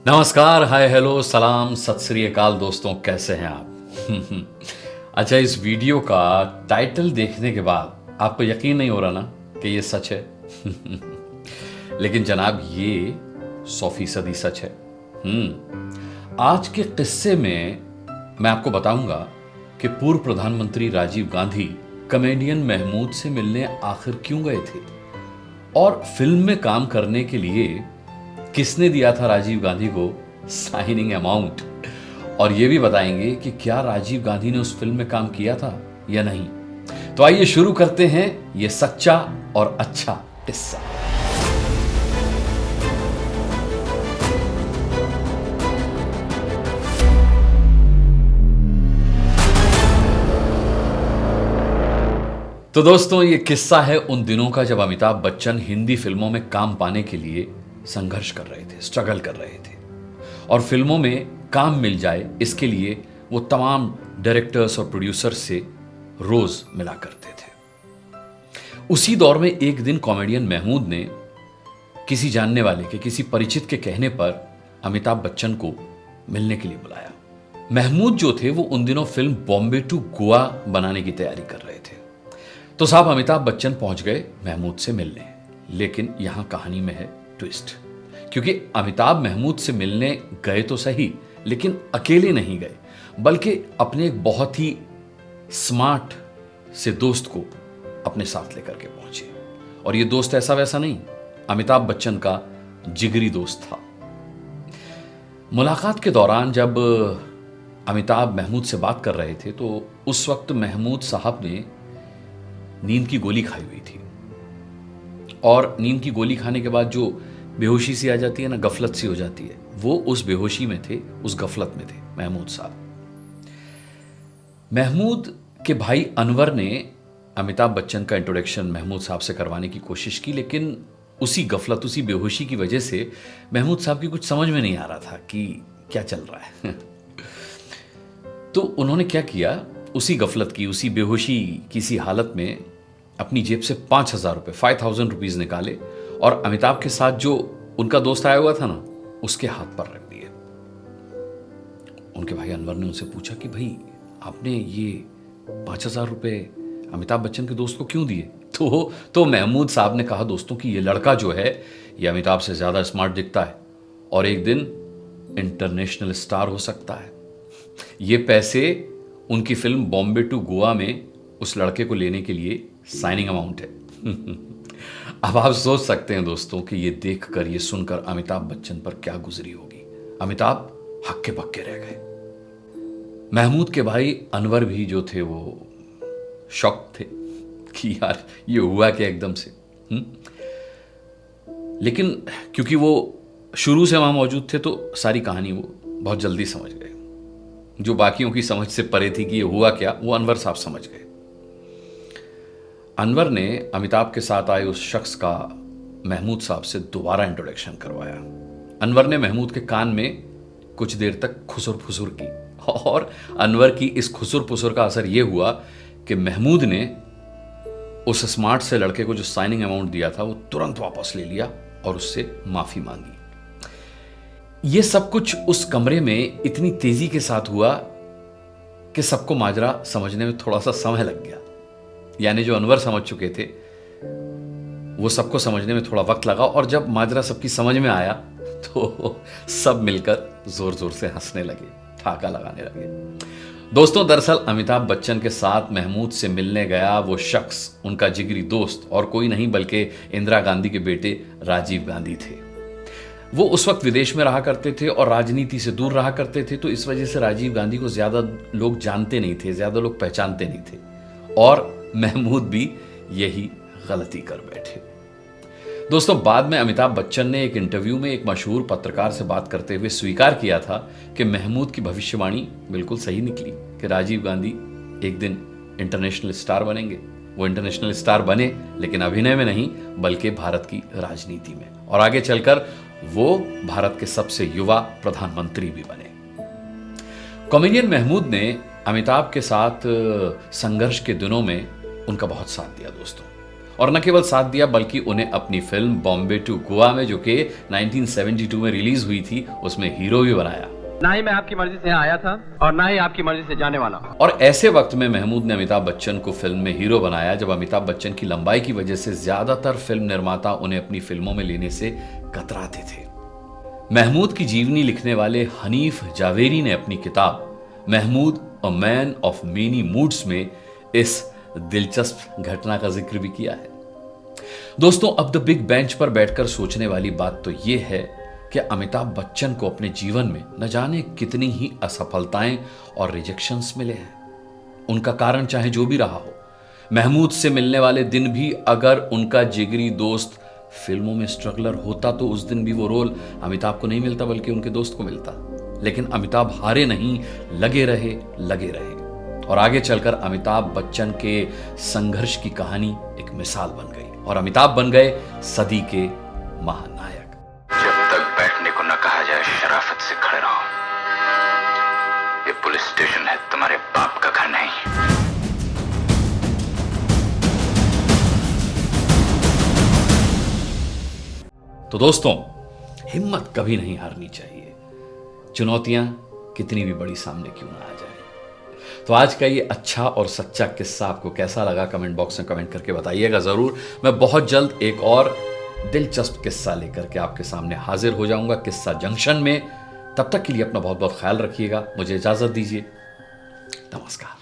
नमस्कार, हाय, हेलो, सलाम, सत श्री अकाल दोस्तों, कैसे हैं आप? अच्छा, इस वीडियो का टाइटल देखने के बाद आपको यकीन नहीं हो रहा ना कि ये सच है। लेकिन जनाब, ये 100% सच है। आज के किस्से में मैं आपको बताऊंगा कि पूर्व प्रधानमंत्री राजीव गांधी कॉमेडियन महमूद से मिलने आखिर क्यों गए थे और फिल्म में काम करने के लिए किसने दिया था राजीव गांधी को साइनिंग अमाउंट, और यह भी बताएंगे कि क्या राजीव गांधी ने उस फिल्म में काम किया था या नहीं। तो आइए शुरू करते हैं यह सच्चा और अच्छा किस्सा। तो दोस्तों, ये किस्सा है उन दिनों का जब अमिताभ बच्चन हिंदी फिल्मों में काम पाने के लिए संघर्ष कर रहे थे, स्ट्रगल कर रहे थे, और फिल्मों में काम मिल जाए इसके लिए वो तमाम डायरेक्टर्स और प्रोड्यूसर्स से रोज मिला करते थे। उसी दौर में एक दिन कॉमेडियन महमूद ने किसी जानने वाले के, किसी परिचित के कहने पर अमिताभ बच्चन को मिलने के लिए बुलाया। महमूद जो थे वो उन दिनों फिल्म बॉम्बे टू गोवा बनाने की तैयारी कर रहे थे। तो साहब अमिताभ बच्चन पहुंच गए महमूद से मिलने। लेकिन यहां कहानी में है ट्विस्ट, क्योंकि अमिताभ महमूद से मिलने गए तो सही, लेकिन अकेले नहीं गए, बल्कि अपने एक बहुत ही स्मार्ट से दोस्त को अपने साथ लेकर के पहुंचे। और ये दोस्त ऐसा वैसा नहीं, अमिताभ बच्चन का जिगरी दोस्त था। मुलाकात के दौरान जब अमिताभ महमूद से बात कर रहे थे तो उस वक्त महमूद साहब ने नींद की गोली खाई हुई थी, और नींद की गोली खाने के बाद जो बेहोशी सी आ जाती है ना, गफलत सी हो जाती है, वो उस बेहोशी में थे, उस गफलत में थे महमूद साहब। महमूद के भाई अनवर ने अमिताभ बच्चन का इंट्रोडक्शन महमूद साहब से करवाने की कोशिश की, लेकिन उसी गफलत, उसी बेहोशी की वजह से महमूद साहब की कुछ समझ में नहीं आ रहा था कि क्या चल रहा है। तो उन्होंने क्या किया, उसी गफलत की, उसी बेहोशी की सी हालत में अपनी जेब से 5,000 रुपये, 5,000 रुपीज निकाले और अमिताभ के साथ जो उनका दोस्त आया हुआ था ना, उसके हाथ पर रख दिए। उनके भाई अनवर ने उनसे पूछा कि भाई आपने ये 5,000 रुपये अमिताभ बच्चन के दोस्त को क्यों दिए? तो महमूद साहब ने कहा दोस्तों कि ये लड़का जो है ये अमिताभ से ज्यादा स्मार्ट दिखता है और एक दिन इंटरनेशनल स्टार हो सकता है। ये पैसे उनकी फिल्म बॉम्बे टू गोवा में उस लड़के को लेने के लिए साइनिंग अमाउंट है। अब आप सोच सकते हैं दोस्तों कि ये देखकर, ये सुनकर अमिताभ बच्चन पर क्या गुजरी होगी। अमिताभ हक्के बक्के रह गए। महमूद के भाई अनवर भी जो थे वो शॉक थे कि यार ये हुआ क्या एकदम से। लेकिन क्योंकि वो शुरू से वहां मौजूद थे तो सारी कहानी वो बहुत जल्दी समझ गए। जो बाकियों की समझ से परे थी कि ये हुआ क्या, वो अनवर साहब समझ गए। अनवर ने अमिताभ के साथ आए उस शख्स का महमूद साहब से दोबारा इंट्रोडक्शन करवाया। अनवर ने महमूद के कान में कुछ देर तक खुसुर फुसुर की, और अनवर की इस खुसुर फुसुर का असर यह हुआ कि महमूद ने उस स्मार्ट से लड़के को जो साइनिंग अमाउंट दिया था वो तुरंत वापस ले लिया और उससे माफी मांगी। यह सब कुछ उस कमरे में इतनी तेजी के साथ हुआ कि सबको माजरा समझने में थोड़ा सा समय लग गया। यानी जो अनवर समझ चुके थे वो सबको समझने में थोड़ा वक्त लगा, और जब माजरा सबकी समझ में आया तो सब मिलकर जोर जोर से हंसने लगे, ठाका लगाने लगे। दोस्तों, दरअसल अमिताभ बच्चन के साथ महमूद से मिलने गया वो शख्स उनका जिगरी दोस्त और कोई नहीं बल्कि इंदिरा गांधी के बेटे राजीव गांधी थे। वो उस वक्त विदेश में रहा करते थे और राजनीति से दूर रहा करते थे, तो इस वजह से राजीव गांधी को ज्यादा लोग जानते नहीं थे, ज्यादा लोग पहचानते नहीं थे, और महमूद भी यही गलती कर बैठे। दोस्तों, बाद में अमिताभ बच्चन ने एक इंटरव्यू में एक मशहूर पत्रकार से बात करते हुए स्वीकार किया था कि महमूद की भविष्यवाणी बिल्कुल सही निकली कि राजीव गांधी एक दिन इंटरनेशनल स्टार बनेंगे। वो इंटरनेशनल स्टार बने, लेकिन अभिनय में नहीं बल्कि भारत की राजनीति में, और आगे चलकर वो भारत के सबसे युवा प्रधानमंत्री भी बने। कॉमेडियन महमूद ने अमिताभ के साथ संघर्ष के दिनों में उनका बहुत साथ दिया दोस्तों, और न केवल साथ दिया बल्कि उन्हें अपनी फिल्म बॉम्बे टू गोवा में, जो कि 1972 में रिलीज हुई थी, उसमें हीरो भी बनाया। ना ही मैं आपकी मर्जी से यहाँ आया था और ना ही आपकी मर्जी से जाने वाला हूँ। और ऐसे वक्त में महमूद ने अमिताभ बच्चन को फिल्म में हीरो बनाया जब अमिताभ बच्चन की लंबाई की वजह से ज्यादातर फिल्म निर्माता उन्हें अपनी फिल्मों में लेने से कतराते थे। महमूद की जीवनी लिखने वाले हनीफ जावेरी ने अपनी किताब Mahmud a man of many moods में इस दिलचस्प घटना का जिक्र भी किया है। दोस्तों, अब द बिग बेंच पर बैठकर सोचने वाली बात तो यह है कि अमिताभ बच्चन को अपने जीवन में न जाने कितनी ही असफलताएं और रिजेक्शंस मिले हैं। उनका कारण चाहे जो भी रहा हो, महमूद से मिलने वाले दिन भी अगर उनका जिगरी दोस्त फिल्मों में स्ट्रगलर होता तो उस दिन भी वो रोल अमिताभ को नहीं मिलता बल्कि उनके दोस्त को मिलता। लेकिन अमिताभ हारे नहीं, लगे रहे और आगे चलकर अमिताभ बच्चन के संघर्ष की कहानी एक मिसाल बन गई और अमिताभ बन गए सदी के महानायक। जब तक बैठने को न कहा जाए शराफत से खड़े रहो। ये पुलिस स्टेशन है, तुम्हारे बाप का घर नहीं। तो दोस्तों, हिम्मत कभी नहीं हारनी चाहिए, चुनौतियां कितनी भी बड़ी सामने क्यों ना आ जाए। तो आज का ये अच्छा और सच्चा किस्सा आपको कैसा लगा, कमेंट बॉक्स में कमेंट करके बताइएगा जरूर। मैं बहुत जल्द एक और दिलचस्प किस्सा लेकर के आपके सामने हाजिर हो जाऊंगा किस्सा जंक्शन में। तब तक के लिए अपना बहुत बहुत ख्याल रखिएगा। मुझे इजाजत दीजिए। नमस्कार।